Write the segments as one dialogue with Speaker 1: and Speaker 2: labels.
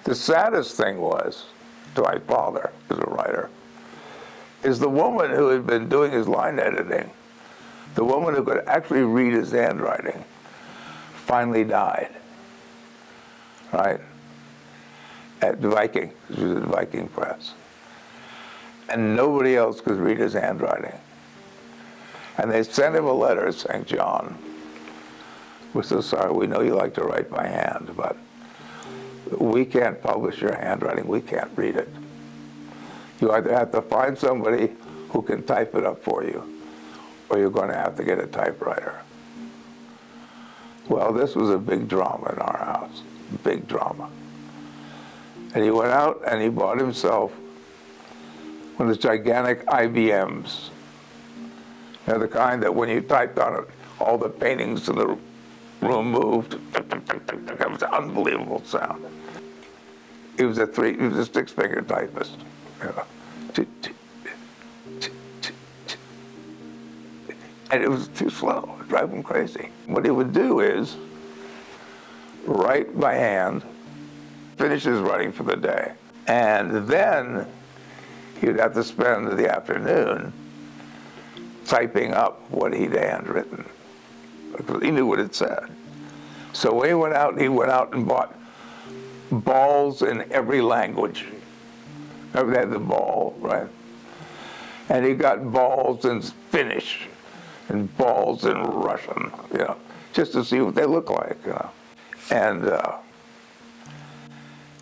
Speaker 1: The saddest thing was, to my father as a writer, is the woman who had been doing his line editing, the woman who could actually read his handwriting, finally died, right? At the Viking, she was at Viking Press. And nobody else could read his handwriting. And they sent him a letter saying, John, we're so sorry, we know you like to write by hand, but we can't publish your handwriting, we can't read it. You either have to find somebody who can type it up for you, or you're going to have to get a typewriter. Well, this was a big drama in our house, big drama. And he went out and he bought himself one of those gigantic IBMs. You know, the kind that when you typed on it, all the paintings in the room moved. It was an unbelievable sound. He was a six-finger typist. You know. And it was too slow. It would drive him crazy. What he would do is write by hand, finish his writing for the day, and then he would have to spend the afternoon typing up what he'd handwritten, because he knew what it said. So when he went out and bought balls in every language. Remember, they had the ball, right? And he got balls in Finnish and balls in Russian, you know, just to see what they look like, you know. And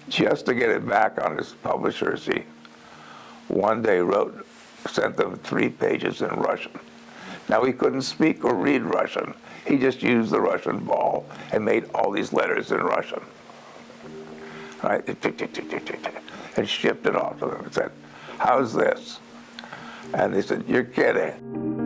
Speaker 1: just to get it back on his publishers, he one day sent them 3 pages in Russian. Now, he couldn't speak or read Russian. He just used the Russian ball and made all these letters in Russian, right? And shipped it off to them and said, how's this? And they said, you're kidding.